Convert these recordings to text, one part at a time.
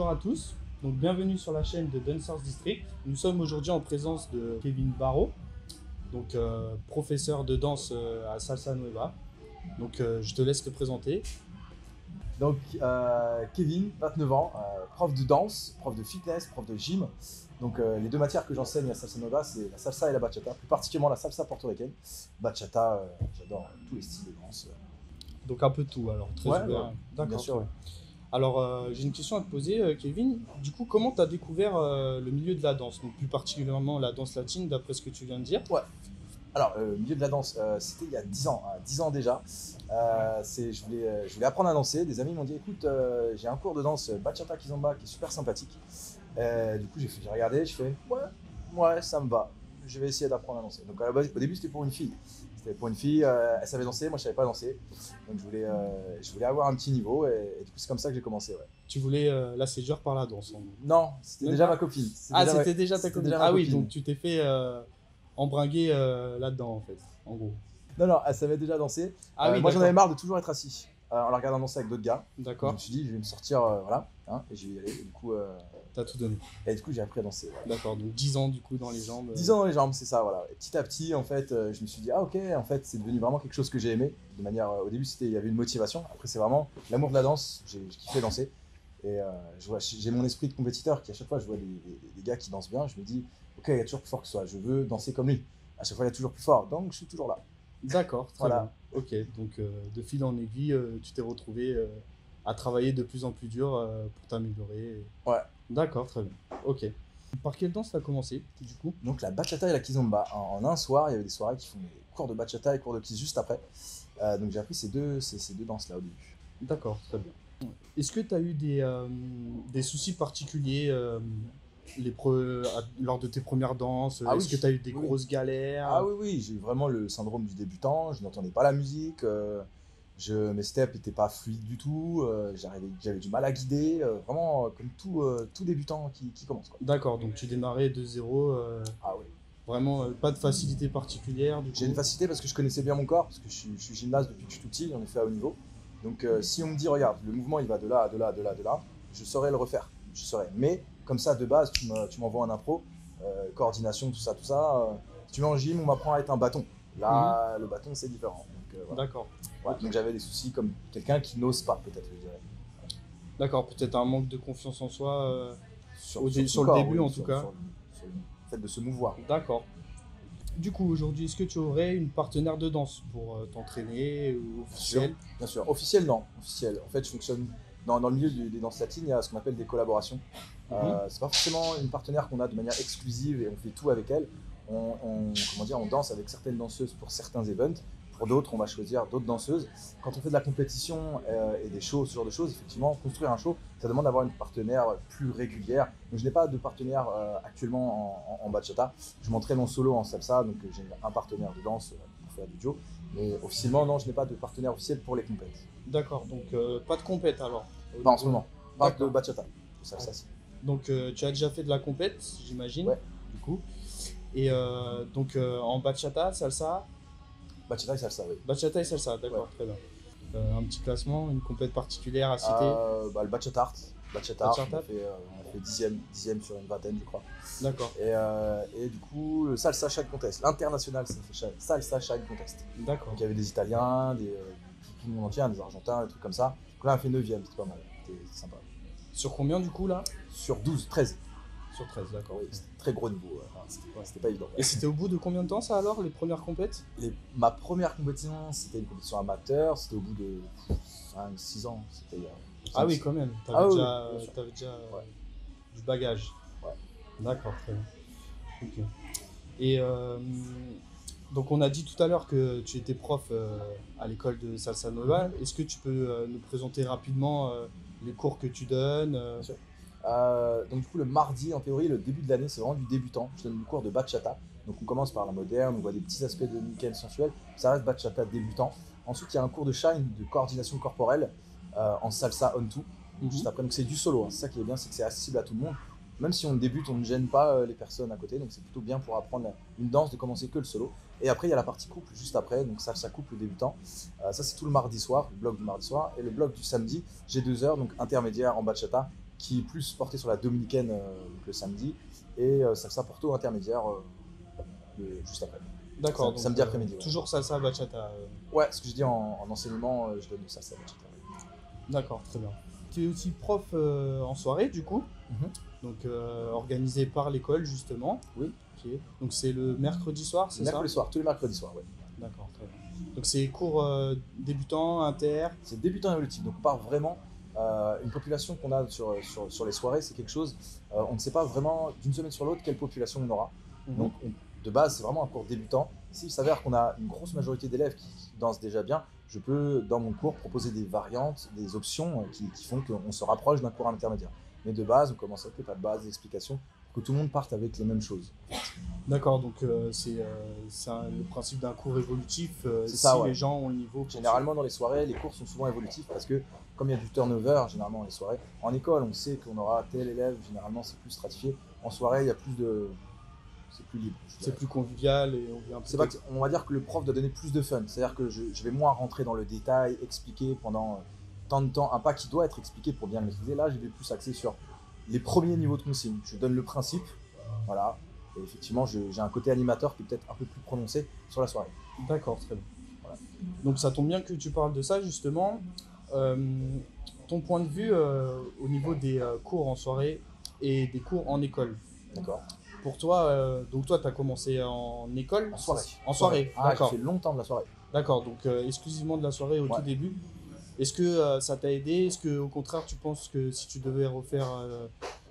bonjour à tous. Donc bienvenue sur la chaîne de Dancers District. Nous sommes aujourd'hui en présence de Kevin Barrault, donc professeur de danse à Salsa Nueva. Donc je te laisse te présenter. Donc Kevin, 29 ans, prof de danse, prof de fitness, prof de gym. Donc les deux matières que j'enseigne à Salsa Nueva, c'est la salsa et la bachata, plus particulièrement la salsa portoricaine. Bachata, j'adore tous les styles de danse. Donc un peu tout alors, très Ouais, ouvert. ouais, D'accord. bien sûr. Ouais. Alors j'ai une question à te poser Kevin. Du coup, comment tu as découvert le milieu de la danse, donc plus particulièrement la danse latine d'après ce que tu viens de dire? Ouais. Alors, milieu de la danse, c'était il y a 10 ans, 10 ans déjà. Je voulais apprendre à danser. Des amis m'ont dit, écoute, j'ai un cours de danse bachata kizomba qui est super sympathique. Du coup, j'ai regardé, je fais, ouais, ça me va. Je vais essayer d'apprendre à danser. Donc, à la base, au début, c'était pour une fille. C'était pour une fille, elle savait danser, moi je savais pas danser. Donc, je voulais avoir un petit niveau et du coup, c'est comme ça que j'ai commencé. Ouais. Tu voulais la séduire par la danse en gros. Non, c'était Même déjà pas ma copine. C'était déjà ta c'était copine. déjà ma Ah oui, copine. donc tu t'es fait embringuer là-dedans en fait, en gros. Non, elle savait déjà danser. Ah oui, moi, j'en d'accord. avais marre de toujours être assis en la regardant danser avec d'autres gars. Je D'accord, me suis dit, je vais me sortir, voilà, hein, et je vais y aller. t'as tout donné. Et du coup, j'ai appris à danser. Ouais. D'accord, donc 10 ans du coup dans les jambes. 10 ans dans les jambes, c'est ça, voilà. Et petit à petit, en fait, je me suis dit, ah ok, en fait, c'est devenu vraiment quelque chose que j'ai aimé. De manière, au début, il y avait une motivation. Après, c'est vraiment l'amour de la danse. J'ai kiffé danser. Et j'ai mon esprit de compétiteur qui, à chaque fois, je vois des gars qui dansent bien. Je me dis, ok, il y a toujours plus fort que soi. Je veux danser comme lui. À chaque fois, il y a toujours plus fort. Donc, je suis toujours là. D'accord, très Voilà. bien. Ok, donc de fil en aiguille, tu t'es retrouvé à travailler de plus en plus dur pour t'améliorer. Ouais. D'accord, très bien. Ok. Par quelle danse t'as commencé du coup? Donc la bachata et la kizomba. En un soir, il y avait des soirées qui font des cours de bachata et cours de kiz juste après. Donc j'ai appris ces deux danses-là au début. D'accord, très bien. Est-ce que tu as eu des soucis particuliers lors de tes premières danses? Ah Est-ce oui, que tu as eu des oui, oui. grosses galères? Ah oui, j'ai eu vraiment le syndrome du débutant. Je n'entendais pas la musique. Mes steps n'étaient pas fluides du tout. J'avais du mal à guider. Vraiment comme tout débutant qui commence. Quoi. D'accord, donc tu démarrais de zéro, Ah oui. vraiment pas de facilité particulière du coup? J'ai une facilité parce que je connaissais bien mon corps, parce que je suis gymnaste depuis que je suis tout petit, j'en ai fait à haut niveau. Donc si on me dit, regarde, le mouvement il va de là à de là, de là, de là, je saurais le refaire. Je saurais. Mais comme ça, de base, tu m'envoies un impro, coordination, tout ça. Si tu vas en gym, on m'apprend à être un bâton. Là, le bâton, c'est différent. Donc, voilà. D'accord. Ouais, donc j'avais des soucis comme quelqu'un qui n'ose pas, peut-être, je dirais. D'accord, peut-être un manque de confiance en soi sur le son début oui, en tout cas. sur le fait de se mouvoir. D'accord. Du coup, aujourd'hui, est-ce que tu aurais une partenaire de danse pour t'entraîner ou officiel? Bien sûr. Officiel, non. Officiel. En fait, je fonctionne dans le milieu des danses latines, il y a ce qu'on appelle des collaborations. C'est pas forcément une partenaire qu'on a de manière exclusive et on fait tout avec elle. On danse avec certaines danseuses pour certains events. Pour d'autres, on va choisir d'autres danseuses. Quand on fait de la compétition et des shows, ce genre de choses, effectivement, construire un show, ça demande d'avoir une partenaire plus régulière. Donc, je n'ai pas de partenaire actuellement en bachata. Je m'entraîne en solo en salsa, donc j'ai un partenaire de danse pour faire du duo. Mais officiellement, non, je n'ai pas de partenaire officiel pour les compètes. D'accord, donc pas de compète alors? Pas en ce moment. Pas de D'accord. bachata. Salsa, si. Donc tu as déjà fait de la compète, j'imagine, Ouais. du coup. Et donc en bachata, salsa? Bachata et salsa, oui. Bachata et salsa, d'accord, Ouais. très bien. Un petit classement, une compète particulière à citer? Le bachata art. Bachata art, Bachata. on a fait dixième sur une vingtaine, je crois. D'accord, Et du coup, le salsa shine contest, l'international salsa shine contest. d'accord. Donc il y avait des Italiens, tout le monde entier, des Argentins, des trucs comme ça. Donc là, on a fait 9ème, c'était pas mal, c'était sympa. Sur combien du coup là? Sur 12, 13. Sur 13, d'accord. Oui, c'était très gros niveau, c'était pas évident. Et c'était au bout de combien de temps ça alors, les premières compètes? Ma première compétition, c'était une compétition amateur, c'était au bout de 5-6 ans. C'était, Ah oui, quand même, Ah oui, t'avais déjà Ouais. du bagage. Ouais. D'accord, très bien. Ok. Et donc on a dit tout à l'heure que tu étais prof à l'école de Salsa Nueva. Est-ce que tu peux nous présenter rapidement les cours que tu donnes Bien sûr. Donc du coup le mardi en théorie le début de l'année c'est vraiment du débutant. Je donne le cours de bachata. Donc on commence par la moderne, on voit des petits aspects de nickel sensuel. Ça reste bachata débutant. Ensuite il y a un cours de shine, de coordination corporelle en salsa on two. Juste après donc c'est du solo. Hein. C'est ça qui est bien, c'est que c'est accessible à tout le monde. Même si on débute, on ne gêne pas les personnes à côté. Donc c'est plutôt bien pour apprendre une danse de commencer que le solo. Et après il y a la partie couple juste après. Donc salsa couple débutant. Ça c'est tout le mardi soir, le bloc du mardi soir. Et le bloc du samedi, j'ai 2 heures donc intermédiaire en bachata qui est plus porté sur la dominicaine donc le samedi, et salsa porto intermédiaire juste après. D'accord, donc Samedi après-midi. Ouais. toujours salsa bachata. Ouais, ce que je dis en enseignement, je donne de salsa bachata. D'accord, très bien. Tu es aussi prof en soirée du coup, donc organisé par l'école justement. Oui. Ok. Donc c'est le mercredi soir, c'est ça? Mercredi soir, tous les mercredis soirs, ouais. D'accord, très bien. Donc c'est cours débutants, inter. C'est débutant évolutif, donc on part vraiment. Une population qu'on a sur les soirées, c'est quelque chose, on ne sait pas vraiment d'une semaine sur l'autre quelle population on aura. Donc de base, c'est vraiment un cours débutant. S'il s'avère qu'on a une grosse majorité d'élèves qui dansent déjà bien, je peux, dans mon cours, proposer des variantes, des options qui font qu'on se rapproche d'un cours intermédiaire. Mais de base, on commence avec les pas de base, des explications, pour que tout le monde parte avec les mêmes choses. D'accord, donc c'est le principe d'un cours évolutif si ça, ouais. Les gens ont le niveau. Généralement, dans les soirées, les cours sont souvent évolutifs parce que, comme il y a du turnover, généralement, dans les soirées, en école, on sait qu'on aura tel élève, généralement, c'est plus stratifié. En soirée, il y a plus de. C'est plus libre. C'est plus convivial et on vient. On va dire que le prof doit donner plus de fun. C'est-à-dire que je vais moins rentrer dans le détail, expliquer pendant tant de temps un pas qui doit être expliqué pour bien le maîtriser. Là, je vais plus axer sur les premiers niveaux de consigne. Je donne le principe, voilà. Et effectivement, j'ai un côté animateur qui est peut-être un peu plus prononcé sur la soirée. D'accord, très bien. Voilà. Donc ça tombe bien que tu parles de ça justement. Ton point de vue au niveau des cours en soirée et des cours en école. D'accord. Pour toi, donc toi, tu as commencé en école? En soirée. En soirée, d'accord. J'ai fait longtemps de la soirée. D'accord, donc exclusivement de la soirée au tout début. Est-ce que ça t'a aidé? Est-ce que au contraire, tu penses que si tu devais refaire,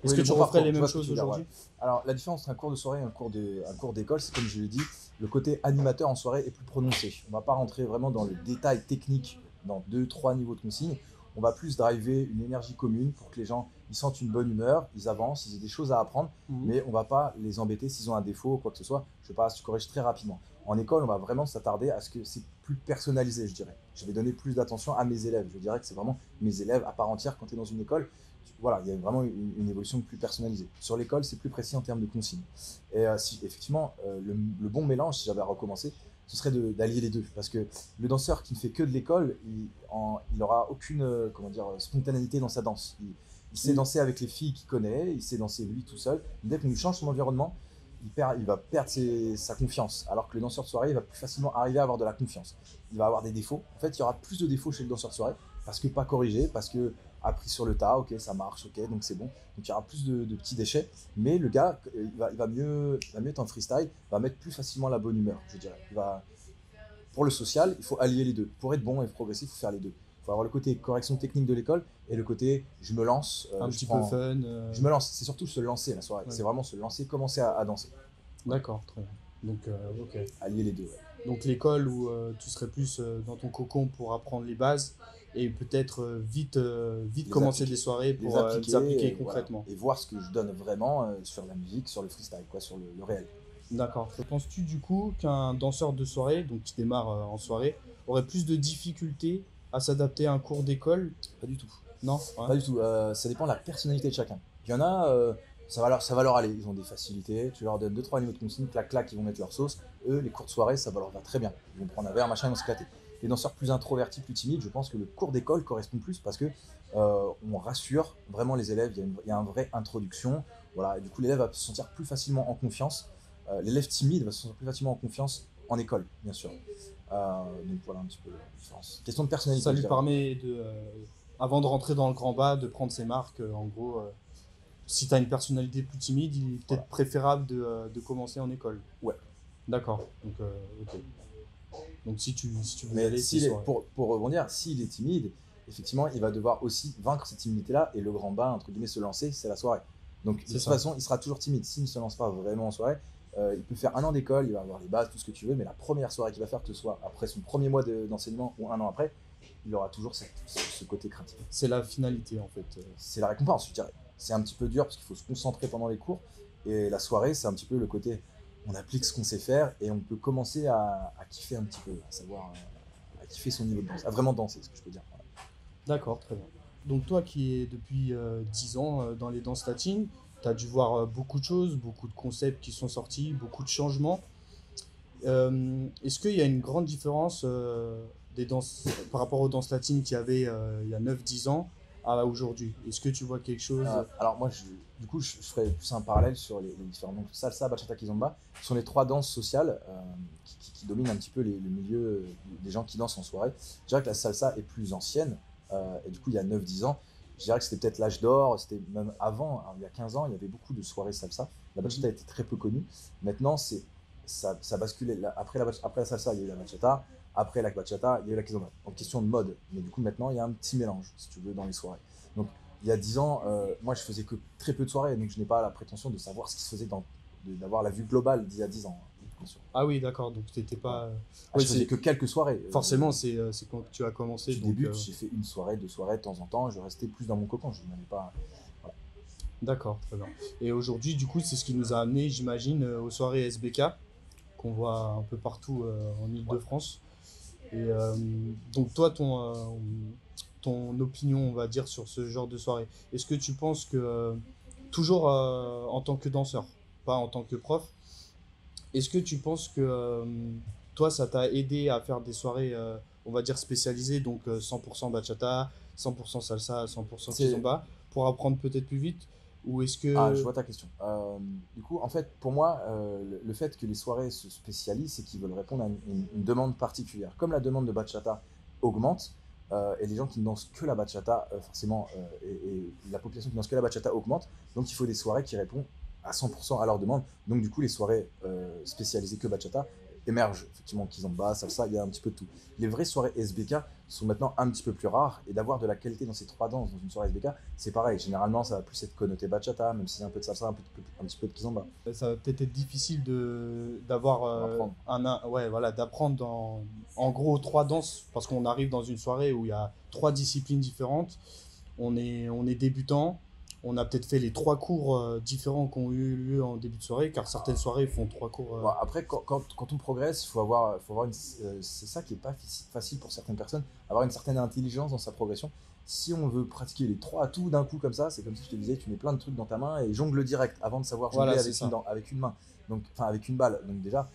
est-ce que tu referais les mêmes choses aujourd'hui? Alors la différence entre un cours de soirée et un cours d'école, c'est comme je l'ai dit, le côté animateur en soirée est plus prononcé. On ne va pas rentrer vraiment dans le détail technique dans 2-3 niveaux de consigne. On va plus driver une énergie commune pour que les gens ils sentent une bonne humeur, ils avancent, ils aient des choses à apprendre, mais on ne va pas les embêter s'ils ont un défaut ou quoi que ce soit. Je passe, tu corriges très rapidement. En école, on va vraiment s'attarder à ce que c'est plus personnalisé, je dirais. Je vais donner plus d'attention à mes élèves. Je dirais que c'est vraiment mes élèves à part entière quand tu es dans une école. Voilà, il y a vraiment une évolution plus personnalisée. Sur l'école, c'est plus précis en termes de consignes. Et si, effectivement, le bon mélange, si j'avais à recommencer, ce serait d'allier les deux. Parce que le danseur qui ne fait que de l'école, il n'aura aucune spontanéité dans sa danse. Il sait danser avec les filles qu'il connaît, il sait danser lui tout seul. Dès qu'on lui change son environnement, il va perdre sa confiance. Alors que le danseur de soirée, il va plus facilement arriver à avoir de la confiance. Il va avoir des défauts. En fait, il y aura plus de défauts chez le danseur de soirée parce que pas corrigé, parce que appris sur le tas, ok, ça marche, ok, donc c'est bon. Donc il y aura plus de petits déchets. Mais le gars, il va mieux être en freestyle, va mettre plus facilement la bonne humeur, je dirais. Pour le social, il faut allier les deux. Pour être bon et progressif, il faut faire les deux. Il faut avoir le côté correction technique de l'école et le côté je me lance. Un petit peu fun. Je me lance. C'est surtout se lancer la soirée. Ouais. C'est vraiment se lancer, commencer à danser. D'accord, très bien. Donc, ok. Allier les deux. Ouais. Donc l'école où tu serais plus dans ton cocon pour apprendre les bases et peut-être vite commencer des soirées pour les appliquer concrètement. Voilà. Et voir ce que je donne vraiment sur la musique, sur le freestyle, sur le réel. D'accord. Penses-tu du coup qu'un danseur de soirée, donc qui démarre en soirée, aurait plus de difficultés à s'adapter à un cours d'école? Pas du tout. Non, pas du tout. Ça dépend de la personnalité de chacun. Il y en a, ça va leur aller. Ils ont des facilités. Tu leur donnes 2-3 niveaux de consigne, clac, ils vont mettre leur sauce. Eux, les cours de soirée, ça va leur va très bien. Ils vont prendre un verre, machin, ils vont s'éclater. Les danseurs plus introvertis, plus timides, je pense que le cours d'école correspond plus parce que on rassure vraiment les élèves. Il y a une vraie introduction. Voilà. Et du coup, l'élève va se sentir plus facilement en confiance. L'élève timide va se sentir plus facilement en confiance en école, bien sûr. Donc voilà un petit peu la différence. Question de personnalité. Ça lui permet avant de rentrer dans le grand bas, de prendre ses marques. En gros, si tu as une personnalité plus timide, il est peut-être préférable de commencer en école. Ouais. D'accord. Donc, ok. Donc si tu veux aller, pour rebondir, s'il est timide, effectivement, il va devoir aussi vaincre cette timidité-là et le grand bas, entre guillemets, se lancer, c'est la soirée. Donc de toute façon, il sera toujours timide. S'il ne se lance pas vraiment en soirée, il peut faire 1 an d'école, il va avoir les bases, tout ce que tu veux, mais la première soirée qu'il va faire, que ce soit après son premier mois d'enseignement ou 1 an après, il aura toujours ce côté craintif. C'est la finalité en fait. C'est la récompense, je dirais. C'est un petit peu dur parce qu'il faut se concentrer pendant les cours, et la soirée, c'est un petit peu le côté, on applique ce qu'on sait faire et on peut commencer à kiffer un petit peu, à savoir, à kiffer son niveau de danse, à vraiment danser, ce que je peux dire. Voilà. D'accord, très bien. Donc toi qui es depuis 10 ans dans les danses latines, tu as dû voir beaucoup de choses, beaucoup de concepts qui sont sortis, beaucoup de changements. Est-ce qu'il y a une grande différence des danses, par rapport aux danses latines qu'il y avait il y a 9-10 ans à aujourd'hui? Est-ce que tu vois quelque chose? Alors moi, du coup, je ferais plus un parallèle sur les différents. Donc salsa, bachata, kizomba sont les trois danses sociales qui dominent un petit peu le milieu des gens qui dansent en soirée. Je dirais que la salsa est plus ancienne, et du coup, il y a 9-10 ans, je dirais que c'était peut-être l'âge d'or, c'était même avant, hein, il y a 15 ans, il y avait beaucoup de soirées salsa. La bachata était très peu connue. Maintenant, ça basculait. Après la salsa, il y a eu la bachata. Après la bachata, il y a eu la kizomba. En question de mode. Mais du coup, maintenant, il y a un petit mélange, si tu veux, dans les soirées. Donc, il y a 10 ans, moi, je faisais que très peu de soirées. Donc, je n'ai pas la prétention de savoir ce qui se faisait, d'avoir la vue globale d'il y a 10 ans, hein, bien sûr. Ah oui, d'accord, donc t'étais Voilà. pas. Ah, je faisais que quelques soirées. Forcément, c'est quand tu as commencé. Tu Donc, débutes, j'ai fait une soirée, 2 soirées de temps en temps. Je restais plus dans mon cocon. Je n'avais pas. Voilà. D'accord, très bien. Et aujourd'hui, du coup, c'est ce qui nous a amené, j'imagine, aux soirées SBK, qu'on voit un peu partout en Île-de-France. Et donc, toi, ton opinion, on va dire, sur ce genre de soirée, est-ce que tu penses que, toujours en tant que danseur, pas en tant que prof, est-ce que tu penses que toi, ça t'a aidé à faire des soirées, on va dire, spécialisées, donc 100% bachata, 100% salsa, 100% kizomba, pour apprendre peut-être plus vite? Ou est-ce Ah, je que... vois ta question. Du coup, en fait, pour moi, le fait que les soirées se spécialisent, c'est qu'ils veulent répondre à une demande particulière. Comme la demande de bachata augmente, et les gens qui ne dansent que la bachata, forcément, et la population qui ne danse que la bachata augmente, donc il faut des soirées qui répondent à 100% à leur demande. Donc du coup, les soirées spécialisées que bachata émergent. Effectivement, kizomba, salsa, il y a un petit peu de tout. Les vraies soirées SBK sont maintenant un petit peu plus rares, et d'avoir de la qualité dans ces trois danses dans une soirée SBK, c'est pareil. Généralement, ça va plus être connoté bachata, même s'il y a un peu de salsa, un petit peu de kizomba. Ça va peut-être être difficile d'avoir ouais, voilà, d'apprendre en gros trois danses, parce qu'on arrive dans une soirée où il y a trois disciplines différentes. On est débutant, on a peut-être fait les trois cours différents qui ont eu lieu en début de soirée, car certaines soirées font trois cours. Bon, après, quand on progresse, faut avoir c'est ça qui est pas facile pour certaines personnes, avoir une certaine intelligence dans sa progression. Si on veut pratiquer les trois tout d'un coup comme ça, c'est comme si je te disais, tu mets plein de trucs dans ta main et jongle direct avant de savoir jongler Voilà, c'est ça. avec une main. Donc, enfin, avec une balle. Donc déjà,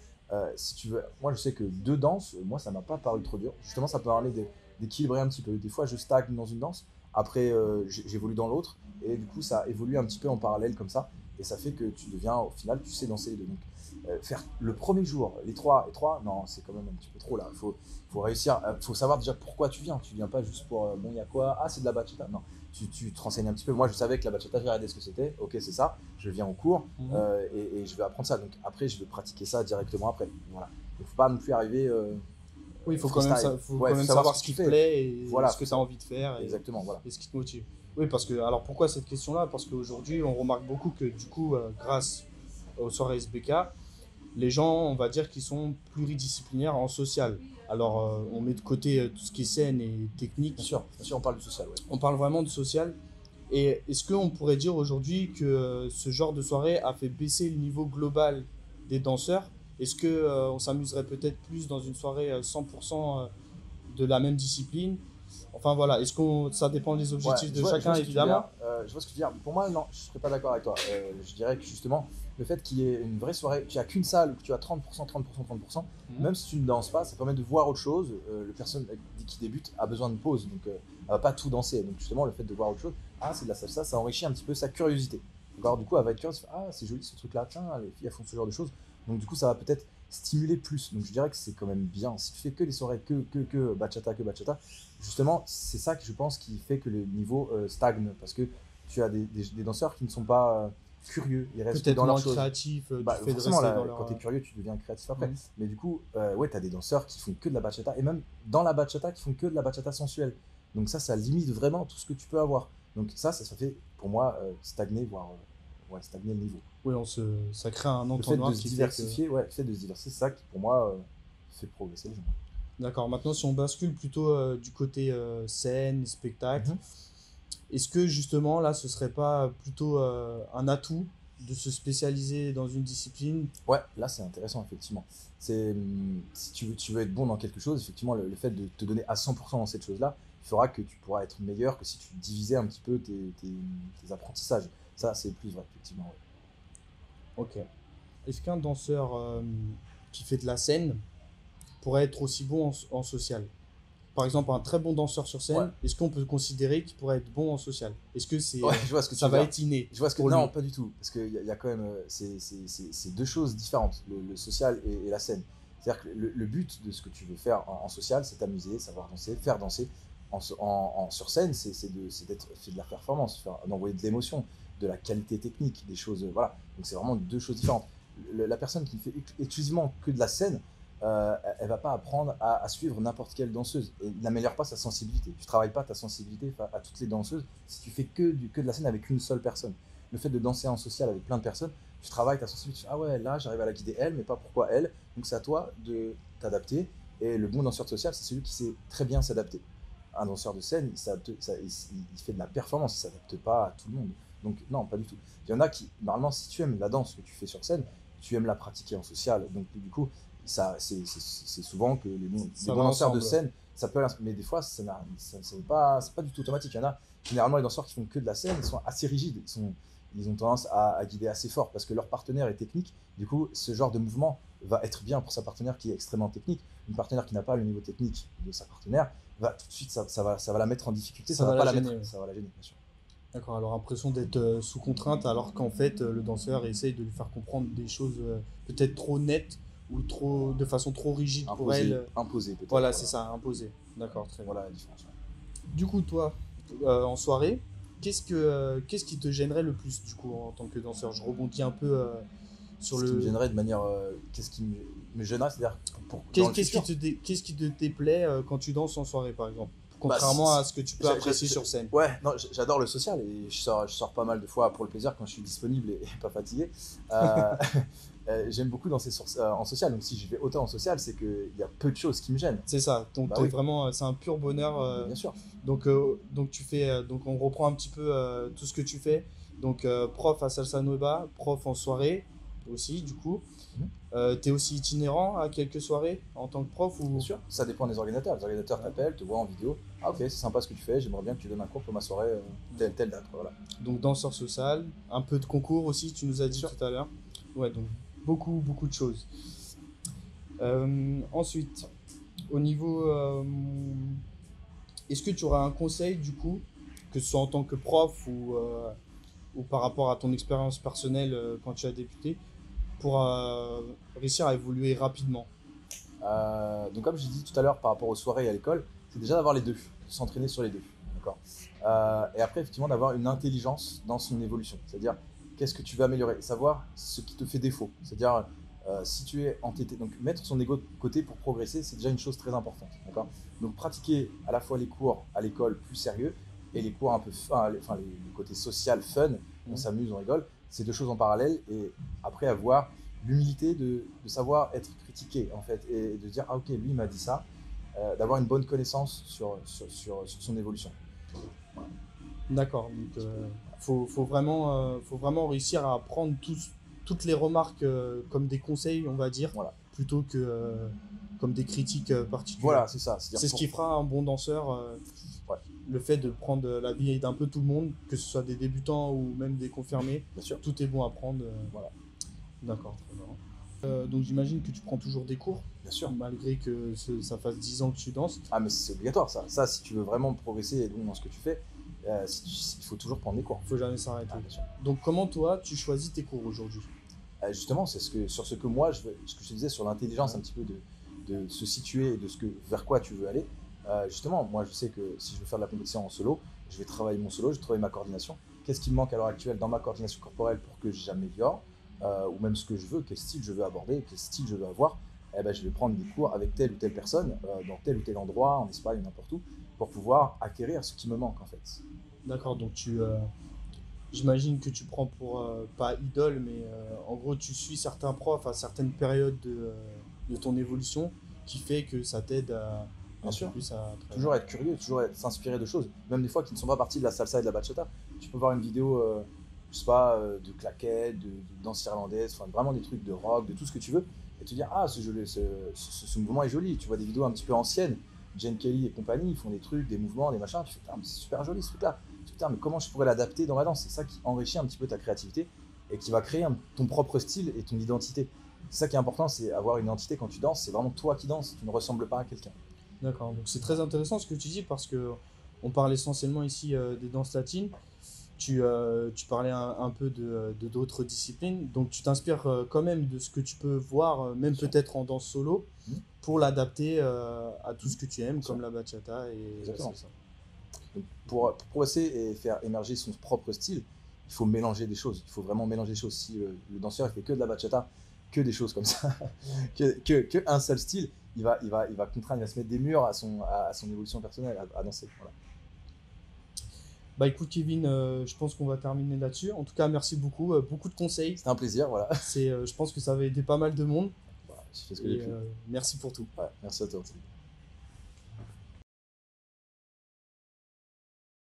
si tu veux, moi je sais que deux danses, moi ça m'a pas paru trop dur. Justement, ça peut parler d'équilibrer un petit peu. Des fois, je stagne dans une danse, après j'évolue dans l'autre, et du coup, ça évolue un petit peu en parallèle comme ça, et ça fait que tu deviens, au final, tu sais danser les deux. Donc, faire le premier jour, les trois et trois, non, c'est quand même un petit peu trop là. Faut réussir, faut savoir déjà pourquoi tu viens. Tu viens pas juste pour, bon, il y a quoi? Ah, c'est de la bachata. Non, tu te renseignes un petit peu. Moi, je savais que la bachata, j'ai regardé ce que c'était. Ok, c'est ça. Je viens au cours et je vais apprendre ça. Donc après, je vais pratiquer ça directement après. Voilà. Il faut pas non plus arriver. Oui, il faut quand même, faut Ouais, quand même savoir savoir ce ce que tu qui te fais. plaît et Voilà, ce que tu as envie de faire exactement, voilà. et ce qui te motive. Oui, parce que, alors pourquoi cette question-là? Parce qu'aujourd'hui, on remarque beaucoup que du coup, grâce aux soirées SBK, les gens, on va dire qu'ils sont pluridisciplinaires en social. Alors, on met de côté tout ce qui est scène et technique. Bien sûr, on parle du social. Ouais. On parle vraiment de social. Et est-ce qu'on pourrait dire aujourd'hui que ce genre de soirée a fait baisser le niveau global des danseurs? Est-ce que on s'amuserait peut-être plus dans une soirée 100% de la même discipline? Enfin voilà, ça dépend des Ouais, objectifs de je chacun vois ce que tu veux évidemment. dire. Je vois ce que tu veux dire. Pour moi, non, je ne serais pas d'accord avec toi. Je dirais que justement, le fait qu'il y ait une vraie soirée, qu'il n'y a qu'une salle où tu as 30%, 30%, 30%, même si tu ne danses pas, ça permet de voir autre chose. Le personne qui débute a besoin de pause, donc elle ne va pas tout danser. Donc justement, le fait de voir autre chose, ah, c'est de la salsa, ça enrichit un petit peu sa curiosité. Alors du coup, elle va être curieuse, ah, c'est joli ce truc-là, tiens, les filles elles font ce genre de choses. Donc du coup, ça va peut-être stimuler plus. Donc je dirais que c'est quand même bien. Si tu fais que les soirées que bachata, justement, c'est ça que je pense qui fait que le niveau stagne. Parce que tu as des danseurs qui ne sont pas curieux, ils restent Peut-être dans leur moins chose. créatif du Bah, fait de forcément, rester là, dans leur. quand tu es curieux, tu deviens créatif après. Mhm. Mais du coup, ouais, tu as des danseurs qui font que de la bachata, et même dans la bachata, qui font que de la bachata sensuelle. Donc ça limite vraiment tout ce que tu peux avoir. Donc ça fait, pour moi, stagner, voire stagner le niveau. Oui, ça crée un Le fait entonnoir de se qui fait que. diversifier, ouais, le fait de se diversifier, c'est ça qui, pour moi, fait progresser les gens. D'accord, maintenant si on bascule plutôt du côté scène, spectacle, Mhm. est-ce que justement là ce serait pas plutôt un atout de se spécialiser dans une discipline? Ouais, là c'est intéressant, effectivement. Si tu veux être bon dans quelque chose, effectivement, le fait de te donner à 100% dans cette chose-là fera que tu pourras être meilleur que si tu divisais un petit peu tes apprentissages. Ça, c'est plus vrai, effectivement. Ouais. Ok. Est-ce qu'un danseur qui fait de la scène pourrait être aussi bon en social? par exemple, un très bon danseur sur scène, Ouais. est-ce qu'on peut considérer qu'il pourrait être bon en social? Est-ce que c'est, Ouais, je vois ce que ça tu veux va dire. être inné Je vois ce que pour non, lui? pas du tout, parce qu'il y a quand même c'est deux choses différentes, le social et la scène. C'est-à-dire que le but de ce que tu veux faire en social, c'est t'amuser, savoir danser, faire danser. Sur scène, c'est d'être fait de la performance, d'envoyer de l'émotion, de la qualité technique, des choses, voilà. Donc c'est vraiment deux choses différentes. La personne qui fait exclusivement que de la scène, elle va pas apprendre à suivre n'importe quelle danseuse et n'améliore pas sa sensibilité. Tu travailles pas ta sensibilité à toutes les danseuses si tu fais que de la scène avec une seule personne. Le fait de danser en social avec plein de personnes, tu travailles ta sensibilité. Tu fais, ah ouais, là j'arrive à la guider elle, mais pas pourquoi elle. Donc c'est à toi de t'adapter. Et le bon danseur de social, c'est celui qui sait très bien s'adapter. Un danseur de scène, il fait de la performance, il s'adapte pas à tout le monde. Donc non, pas du tout. Il y en a qui, normalement, si tu aimes la danse que tu fais sur scène, tu aimes la pratiquer en social. Donc du coup, c'est souvent que les bons Ça va danseurs de ensemble. scène, ça peut, mais des fois, c'est pas du tout automatique. Il y en a, généralement, les danseurs qui font que de la scène, ils sont assez rigides. Ils ont tendance à guider assez fort parce que leur partenaire est technique. Du coup, ce genre de mouvement va être bien pour sa partenaire qui est extrêmement technique. Une partenaire qui n'a pas le niveau technique de sa partenaire, va tout de suite, ça va la mettre en difficulté, Ça ça va va pas la la gêner, mettre, ouais. ça va la gêner, bien sûr. D'accord, alors l'impression d'être sous contrainte alors qu'en fait le danseur essaye de lui faire comprendre des choses peut-être trop nettes ou trop, de façon trop rigide pour elle. Imposé peut-être. Voilà, c'est ça, imposé. D'accord, très bien. Voilà la différence. Ouais. Du coup, toi, en soirée, qu'est-ce qui te gênerait le plus du coup en tant que danseur? Je rebondis un peu sur Ce qui me le. gênerait de manière. Qu'est-ce qui me gênerait, c'est-à-dire dans le futur. Qu'est-ce qui te déplaît quand tu danses en soirée par exemple? Bah, Contrairement à ce que tu peux apprécier sur scène. Ouais, non, j'adore le social et je sors pas mal de fois pour le plaisir quand je suis disponible et pas fatigué. Euh, J'aime beaucoup danser en social, donc si je vais autant en social, c'est qu'il y a peu de choses qui me gênent. C'est ça, donc Bah t'es oui, vraiment, c'est un pur bonheur. bien sûr. Donc tu fais, donc on reprend un petit peu tout ce que tu fais. Donc prof à Salsa Nueva, prof en soirée aussi du coup. Mhm. T'es aussi itinérant à quelques soirées en tant que prof Bien ou sûr, ça dépend des organisateurs. Les organisateurs t'appellent, te voient en vidéo. Ah ok, c'est sympa ce que tu fais, j'aimerais bien que tu donnes un cours pour ma soirée, telle date. Voilà. donc danseur social, un peu de concours aussi, tu nous as dit Bien sûr. tout à l'heure. Ouais, donc beaucoup de choses. Ensuite, au niveau, est-ce que tu auras un conseil du coup, que ce soit en tant que prof ou par rapport à ton expérience personnelle quand tu as débuté, pour réussir à évoluer rapidement? Donc comme j'ai dit tout à l'heure par rapport aux soirées et à l'école, c'est déjà d'avoir les deux, de s'entraîner sur les deux. D'accord. Et après, effectivement, d'avoir une intelligence dans son évolution. C'est-à-dire, qu'est-ce que tu veux améliorer, savoir ce qui te fait défaut. C'est-à-dire, si tu es entêté, donc mettre son ego de côté pour progresser, c'est déjà une chose très importante. D'accord. Donc pratiquer à la fois les cours à l'école plus sérieux et les cours un peu le côté social, fun, on s'amuse, on rigole, c'est deux choses en parallèle. Et après, avoir l'humilité de savoir être critiqué, en fait, et de dire, ah ok, lui il m'a dit ça, d'avoir une bonne connaissance sur son évolution. D'accord, donc faut vraiment réussir à prendre toutes les remarques comme des conseils, on va dire, Voilà, plutôt que comme des critiques particulières. voilà, c'est ça. C'est ce qui fera un bon danseur, Ouais, le fait de prendre l'avis d'un peu tout le monde, que ce soit des débutants ou même des confirmés, bien sûr. tout est bon à prendre. Voilà, D'accord, très bien. Donc j'imagine que tu prends toujours des cours, bien sûr. malgré que ça fasse 10 ans que tu danses. Ah, mais c'est obligatoire ça. Ça, si tu veux vraiment progresser dans ce que tu fais, il faut toujours prendre des cours. Faut jamais s'arrêter. Ah, bien sûr. Donc comment toi, tu choisis tes cours aujourd'hui? Justement, c'est sur ce que moi, ce que je te disais sur l'intelligence un petit peu de se situer et vers quoi tu veux aller. Justement, moi, je sais que si je veux faire de la compétition en solo, je vais travailler mon solo, je vais travailler ma coordination. Qu'est-ce qui me manque à l'heure actuelle dans ma coordination corporelle pour que j'améliore, ou même ce que je veux, quel style je veux aborder, quel style je veux avoir. Eh ben, je vais prendre des cours avec telle ou telle personne, dans tel ou tel endroit, en Espagne, n'importe où, pour pouvoir acquérir ce qui me manque en fait. D'accord, donc j'imagine que tu prends pour, pas idole, mais en gros, tu suis certains profs à certaines périodes de ton évolution qui fait que ça t'aide Bien un sûr. peu plus à travailler. Toujours être curieux, toujours s'inspirer de choses, même des fois qui ne sont pas partie de la salsa et de la bachata. Tu peux voir une vidéo, je sais pas, de claquettes, de danse irlandaise, enfin vraiment des trucs de rock, de tout ce que tu veux, et te dire, ah, ce mouvement est joli. Tu vois des vidéos un petit peu anciennes, Jane Kelly et compagnie, ils font des trucs, des mouvements, des machins, tu fais, ah, mais c'est super joli ce truc-là. Tu te dis, ah, mais comment je pourrais l'adapter dans ma danse? C'est ça qui enrichit un petit peu ta créativité et qui va créer ton propre style et ton identité. C'est ça qui est important, c'est avoir une identité quand tu danses, c'est vraiment toi qui danses, tu ne ressembles pas à quelqu'un. D'accord, donc c'est très intéressant ce que tu dis parce que on parle essentiellement ici des danses latines. Tu parlais un peu de d'autres disciplines, donc tu t'inspires quand même de ce que tu peux voir, même Bien sûr. peut-être en danse solo, Mhm. pour l'adapter à tout Mhm. ce que tu aimes, Bien sûr. comme la bachata et la Exactement. salsa. Donc, pour progresser et faire émerger son propre style, il faut mélanger des choses. Il faut vraiment mélanger des choses. Si le danseur il fait que de la bachata, que des choses comme ça, que un seul style, il va contraindre, il va se mettre des murs à son évolution personnelle, à danser. Voilà. Bah écoute Kevin, je pense qu'on va terminer là-dessus. En tout cas, merci beaucoup, beaucoup de conseils. C'était un plaisir, voilà. Je pense que ça va aider pas mal de monde Bah, j'ai fait ce que j'ai et pu. merci pour tout. Ouais, merci à toi.